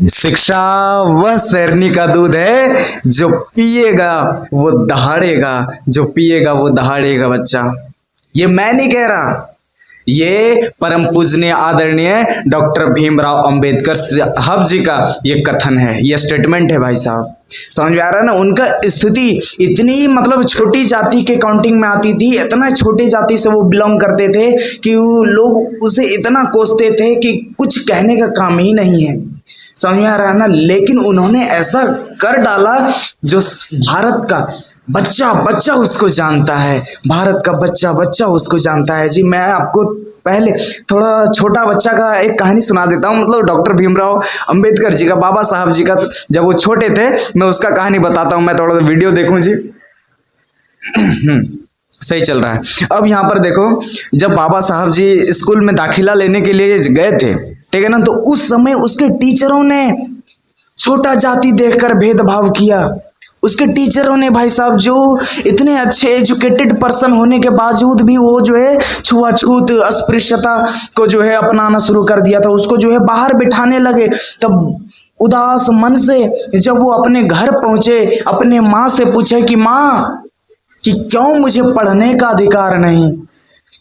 शिक्षा वह शेरनी का दूध है जो पिएगा वो दहाड़ेगा, जो पिएगा वो दहाड़ेगा बच्चा। ये मैं नहीं कह रहा, ये परम पूजनीय आदरणीय डॉक्टर भीमराव अंबेडकर साहब जी का ये कथन है, ये स्टेटमेंट है भाई साहब। समझ में आ रहा है ना। उनका स्थिति इतनी मतलब छोटी जाति के काउंटिंग में आती थी, इतना छोटी जाति से वो बिलोंग करते थे कि वो लोग उसे इतना कोसते थे कि कुछ कहने का काम ही नहीं है। समझ में आ रहा है ना। लेकिन उन्होंने ऐसा कर डाला जो भारत का बच्चा बच्चा उसको जानता है, भारत का बच्चा बच्चा उसको जानता है। जी मैं आपको पहले थोड़ा छोटा बच्चा का एक कहानी सुना देता हूँ, मतलब डॉक्टर भीमराव अंबेडकर जी का, बाबा साहब जी का, जब वो छोटे थे मैं उसका कहानी बताता हूँ। मैं थोड़ा सा वीडियो देखूं जी। सही चल रहा है। अब यहाँ पर देखो, जब बाबा साहब जी स्कूल में दाखिला लेने के लिए गए थे, ठीक है ना, तो उस समय उसके टीचरों ने छोटा जाति देखकर भेदभाव किया। उसके टीचरों ने भाई साहब, जो इतने अच्छे एजुकेटेड पर्सन होने के बावजूद भी वो जो है छुआछूत अस्पृश्यता को जो है अपनाना शुरू कर दिया था, उसको जो है बाहर बिठाने लगे। तब उदास मन से जब वो अपने घर पहुंचे, अपने माँ से पूछे कि माँ कि क्यों मुझे पढ़ने का अधिकार नहीं।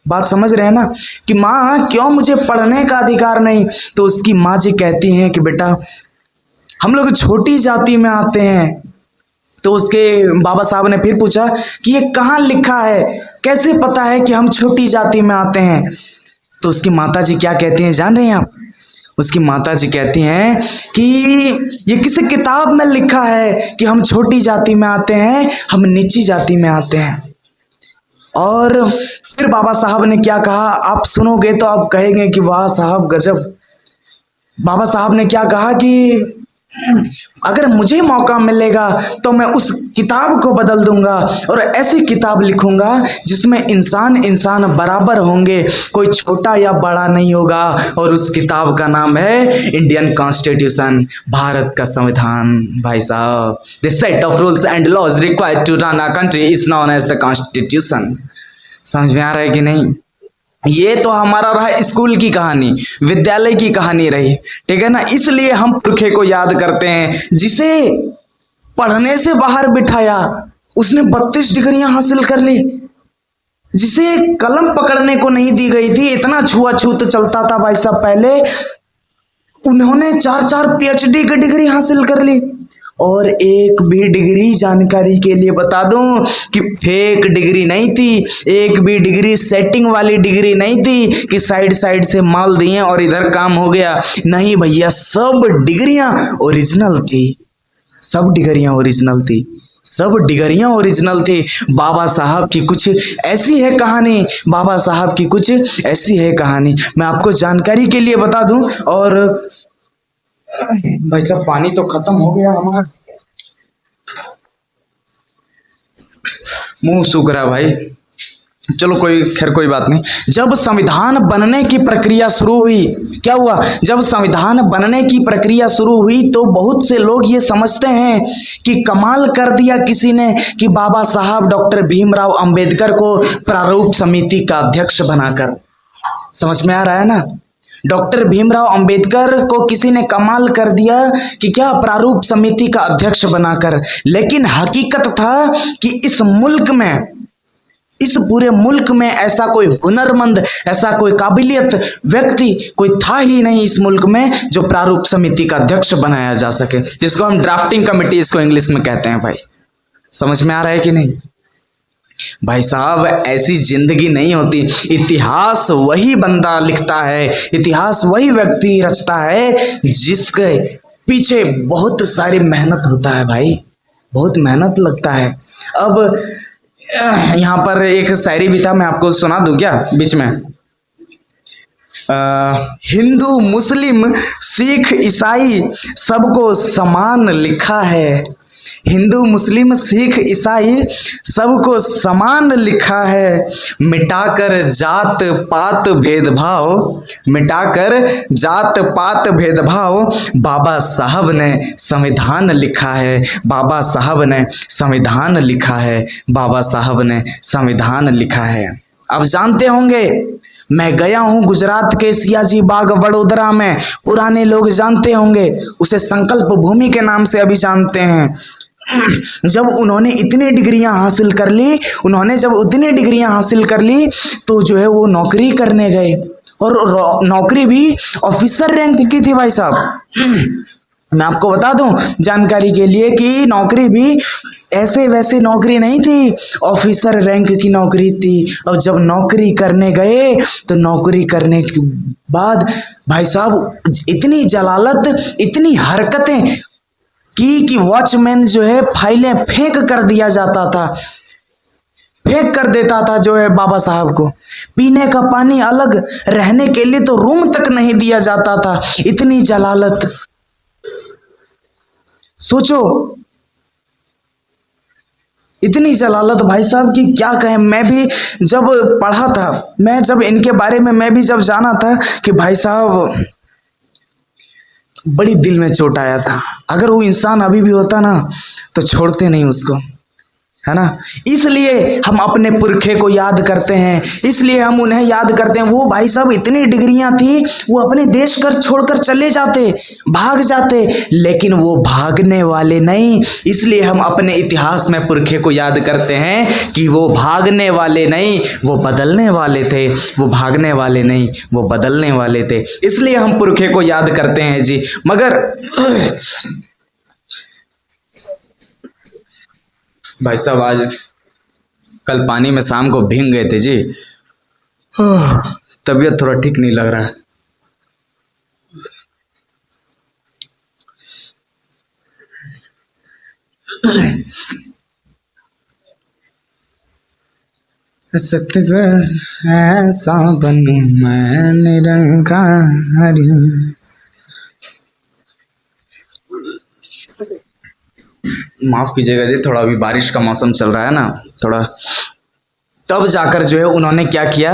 बात समझ रहे हैं ना, कि माँ क्यों मुझे पढ़ने का अधिकार नहीं। तो उसकी माँ जी कहती हैं कि बेटा हम लोग छोटी जाति में आते हैं। तो उसके बाबा साहब ने फिर पूछा कि ये कहाँ लिखा है, कैसे पता है कि हम छोटी जाति में आते हैं। तो उसकी माता जी क्या कहती हैं जान रहे हैं आप। उसकी माता जी कहती हैं कि ये किसी किताब में लिखा है कि हम छोटी जाति में आते हैं, हम नीची जाति में आते हैं। और फिर बाबा साहब ने क्या कहा, आप सुनोगे तो आप कहेंगे कि वाह साहब गजब। बाबा साहब ने क्या कहा कि अगर मुझे मौका मिलेगा तो मैं उस किताब को बदल दूंगा और ऐसी किताब लिखूंगा जिसमें इंसान इंसान बराबर होंगे, कोई छोटा या बड़ा नहीं होगा। और उस किताब का नाम है इंडियन कॉन्स्टिट्यूशन, भारत का संविधान। भाई साहब, the set of rules and laws required to run a country is known as the constitution. समझ में आ रहा है कि नहीं। ये तो हमारा रहा स्कूल की कहानी, विद्यालय की कहानी रही, ठीक है ना। इसलिए हम पुरखे को याद करते हैं जिसे पढ़ने से बाहर बिठाया, उसने 32 डिग्रियां हासिल कर ली। जिसे कलम पकड़ने को नहीं दी गई थी, इतना छुआछूत चलता था भाई साहब पहले, उन्होंने 4-4 PhD की डिग्री हासिल कर ली। और एक भी डिग्री जानकारी के लिए बता दूं कि फेक डिग्री नहीं थी, एक भी डिग्री सेटिंग वाली डिग्री नहीं थी कि साइड साइड से माल दिए और इधर काम हो गया। नहीं भैया, सब डिग्रियां ओरिजिनल थी, सब डिग्रियां ओरिजिनल थी, सब डिग्रियां ओरिजिनल थी। बाबा साहब की कुछ ऐसी है कहानी, बाबा साहब की कुछ ऐसी है कहानी, मैं आपको जानकारी के लिए बता दूं। और भाई साहब पानी तो खत्म हो गया हमारा, मुंह सूख रहा भाई। चलो कोई बात नहीं। जब संविधान बनने की प्रक्रिया शुरू हुई, क्या हुआ, जब संविधान बनने की प्रक्रिया शुरू हुई तो बहुत से लोग ये समझते हैं कि कमाल कर दिया किसी ने कि बाबा साहब डॉक्टर भीमराव अंबेडकर को प्रारूप समिति का अध्यक्ष बनाकर। समझ में आ रहा है ना। डॉक्टर भीमराव अंबेडकर को किसी ने कमाल कर दिया कि क्या, प्रारूप समिति का अध्यक्ष बनाकर। लेकिन हकीकत था कि इस मुल्क में, इस पूरे मुल्क में ऐसा कोई हुनरमंद, ऐसा कोई काबिलियत व्यक्ति कोई था ही नहीं इस मुल्क में जो प्रारूप समिति का अध्यक्ष बनाया जा सके, जिसको हम ड्राफ्टिंग कमेटी इसको इंग्लिश में कहते हैं। भाई समझ में आ रहा है कि नहीं। भाई साहब ऐसी जिंदगी नहीं होती, इतिहास वही बंदा लिखता है, इतिहास वही व्यक्ति रचता है जिसके पीछे बहुत सारी मेहनत होता है भाई, बहुत मेहनत लगता है। अब यहाँ पर एक शायरी भी था, मैं आपको सुना दूं क्या बीच में। हिंदू मुस्लिम सिख ईसाई सबको समान लिखा है, हिंदू मुस्लिम सिख ईसाई सबको समान लिखा है। मिटाकर जात पात भेदभाव, मिटाकर जात पात भेदभाव बाबा साहब ने संविधान लिखा है, बाबा साहब ने संविधान लिखा है, बाबा साहब ने संविधान लिखा है। आप जानते होंगे मैं गया हूं गुजरात के सियाजी बाग वडोदरा में, पुराने लोग जानते होंगे उसे संकल्प भूमि के नाम से अभी जानते हैं। जब उन्होंने इतनी डिग्रियां हासिल कर ली, तो जो है वो नौकरी करने गए, और नौकरी भी ऑफिसर रैंक की थी भाई साहब। मैं आपको बता दूं जानकारी के लिए कि नौकरी भी ऐसे वैसे नौकरी नहीं थी, ऑफिसर रैंक की नौकरी थी। और जब नौकरी करने गए तो नौकरी करने के बाद भाई साहब इतनी जलालत, इतनी हरकतें कि वॉचमैन जो है फाइलें फेंक कर दिया जाता था, फेंक कर देता था जो है बाबा साहब को। पीने का पानी अलग, रहने के लिए तो रूम तक नहीं दिया जाता था, इतनी जलालत। सोचो इतनी जलालत भाई साहब की क्या कहें। मैं भी जब पढ़ा था, मैं जब इनके बारे में मैं भी जब जाना था कि भाई साहब बड़ी दिल में चोट आया था। अगर वो इंसान अभी भी होता ना तो छोड़ते नहीं उसको, है ना। इसलिए हम अपने पुरखे को याद करते हैं, इसलिए हम उन्हें याद करते हैं। वो भाई साहब इतनी डिग्रियां थी, वो अपने देश कर छोड़कर चले जाते, भाग जाते, लेकिन वो भागने वाले नहीं। इसलिए हम अपने इतिहास में पुरखे को याद करते हैं कि वो भागने वाले नहीं, वो बदलने वाले थे। वो भागने वाले नहीं, वो बदलने वाले थे। इसलिए हम पुरखे को याद करते हैं जी। मगर भाई साहब आज कल पानी में शाम को भीग गए थे जी, तबीयत थोड़ा ठीक नहीं लग रहा है। सतगुर ऐसा बनूं मैं निरंकारी। माफ कीजिएगा जी, थोड़ा अभी बारिश का मौसम चल रहा है ना, थोड़ा। तब जाकर जो है उन्होंने क्या किया,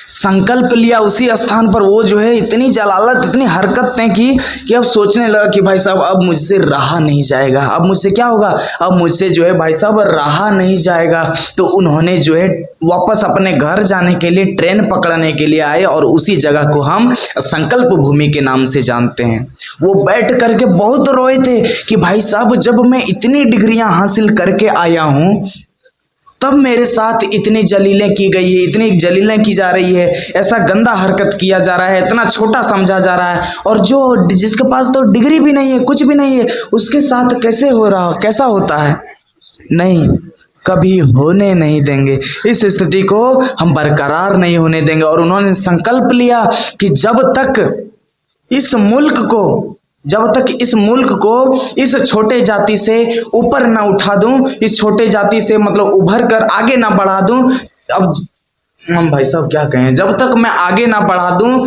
संकल्प लिया उसी स्थान पर। वो जो है इतनी जलालत, इतनी हरकतें की कि अब सोचने लगा कि भाई साहब अब मुझसे रहा नहीं जाएगा। अब मुझसे क्या होगा, अब मुझसे जो है भाई साहब रहा नहीं जाएगा। तो उन्होंने जो है वापस अपने घर जाने के लिए ट्रेन पकड़ने के लिए आए, और उसी जगह को हम संकल्प भूमि के नाम से जानते हैं। वो बैठ करके बहुत रोए थे कि भाई साहब जब मैं इतनी डिग्रियां हासिल करके आया हूं, तब मेरे साथ इतनी जलीलें की गई है, इतनी जलीलें की जा रही है, ऐसा गंदा हरकत किया जा रहा है, इतना छोटा समझा जा रहा है। और जो जिसके पास तो डिग्री भी नहीं है, कुछ भी नहीं है, उसके साथ कैसे हो रहा, कैसा होता है। नहीं, कभी होने नहीं देंगे। इस स्थिति को हम बरकरार नहीं होने देंगे। और उन्होंने संकल्प लिया कि जब तक इस मुल्क को इस छोटे जाति से ऊपर ना उठा दूं, इस छोटे जाति से मतलब उभर कर आगे ना बढ़ा दूं, अब हम भाई साहब क्या कहें, जब तक मैं आगे ना बढ़ा दूं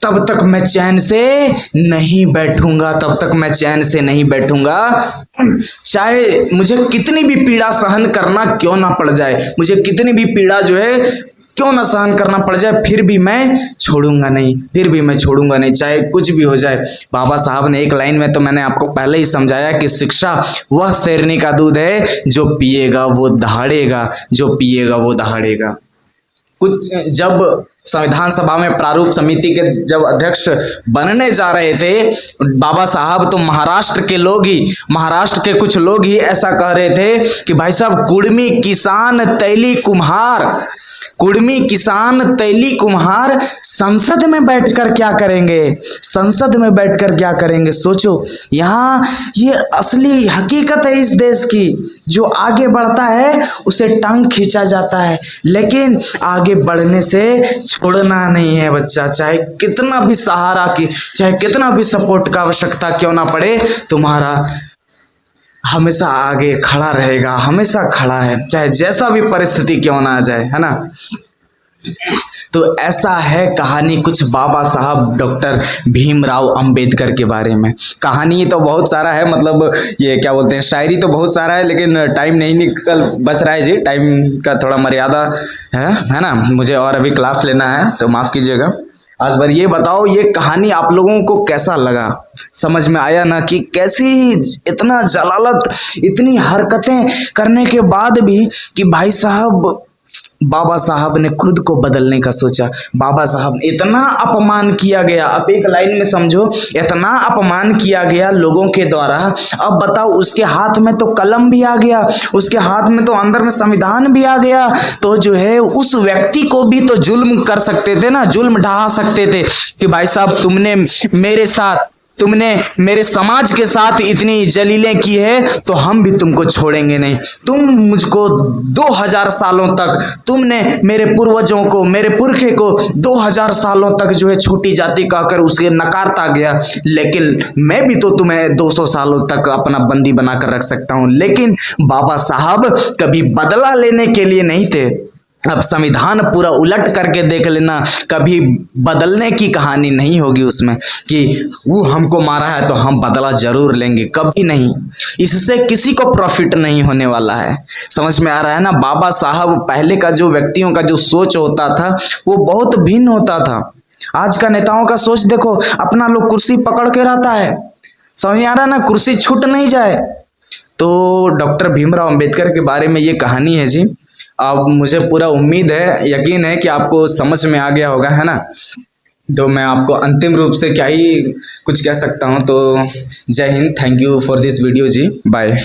तब तक मैं चैन से नहीं बैठूंगा, तब तक मैं चैन से नहीं बैठूंगा। चाहे मुझे कितनी भी पीड़ा सहन करना क्यों ना पड़ जाए, मुझे कितनी भी पीड़ा जो है क्यों ना सहन करना पड़ जाए, फिर भी मैं छोड़ूंगा नहीं, फिर भी मैं छोड़ूंगा नहीं, चाहे कुछ भी हो जाए। बाबा साहब ने एक लाइन में तो मैंने आपको पहले ही समझाया कि शिक्षा वह शेरनी का दूध है, जो पिएगा वो दहाड़ेगा, जो पिएगा वो दहाड़ेगा। कुछ जब संविधान सभा में प्रारूप समिति के जब अध्यक्ष बनने जा रहे थे बाबा साहब, तो महाराष्ट्र के कुछ लोग ही ऐसा कह रहे थे कि भाई साहब कुड़मी किसान तैली कुम्हार संसद में बैठकर क्या करेंगे, सोचो। यहाँ ये असली हकीकत है इस देश की। जो आगे बढ़ता है उसे टांग खींचा जाता है, लेकिन आगे बढ़ने से छोड़ना नहीं है बच्चा। चाहे कितना भी सहारा की, चाहे कितना भी सपोर्ट का आवश्यकता क्यों ना पड़े, तुम्हारा हमेशा आगे खड़ा रहेगा, हमेशा खड़ा है, चाहे जैसा भी परिस्थिति क्यों ना आ जाए, है ना। तो ऐसा है कहानी कुछ बाबा साहब डॉक्टर भीमराव अंबेडकर के बारे में। कहानी तो बहुत सारा है, मतलब ये क्या बोलते हैं, शायरी तो बहुत सारा है, लेकिन टाइम नहीं निकल बच रहा है जी, टाइम का थोड़ा मर्यादा है ना। मुझे और अभी क्लास लेना है, तो माफ कीजिएगा। आज बार ये बताओ, ये कहानी आप लोगों को कैसा लगा, समझ में आया ना कि कैसी इतना जलालत, इतनी हरकतें करने के बाद भी कि भाई साहब बाबा साहब ने खुद को बदलने का सोचा। बाबा साहब ने इतना अपमान किया गया, अब एक लाइन में समझो, इतना अपमान किया गया लोगों के द्वारा। अब बताओ, उसके हाथ में तो कलम भी आ गया, उसके हाथ में तो अंदर में संविधान भी आ गया, तो जो है उस व्यक्ति को भी तो जुल्म कर सकते थे ना, जुल्म ढहा सकते थे कि भाई साहब तुमने मेरे समाज के साथ इतनी जलीलें की है तो हम भी तुमको छोड़ेंगे नहीं। तुम मुझको 2000 सालों तक, तुमने मेरे पूर्वजों को, मेरे पुरखे को 2000 सालों तक जो है छोटी जाति कहकर उसे नकारता गया, लेकिन मैं भी तो तुम्हें 200 सालों तक अपना बंदी बनाकर रख सकता हूं। लेकिन बाबा साहब कभी बदला लेने के लिए नहीं थे। अब संविधान पूरा उलट करके देख लेना, कभी बदलने की कहानी नहीं होगी उसमें कि वो हमको मारा है तो हम बदला जरूर लेंगे, कभी नहीं। इससे किसी को प्रॉफिट नहीं होने वाला है। समझ में आ रहा है ना। बाबा साहब पहले का जो व्यक्तियों का जो सोच होता था वो बहुत भिन्न होता था। आज का नेताओं का सोच देखो, अपना लोग कुर्सी पकड़ के रहता है, समझ में आ रहा है ना, कुर्सी छूट नहीं जाए। तो डॉक्टर भीमराव अंबेडकर के बारे में ये कहानी है जी। अब मुझे पूरा उम्मीद है, यकीन है कि आपको समझ में आ गया होगा, है ना। तो मैं आपको अंतिम रूप से क्या ही कुछ कह सकता हूँ। तो जय Hind, thank you for this video जी, बाय।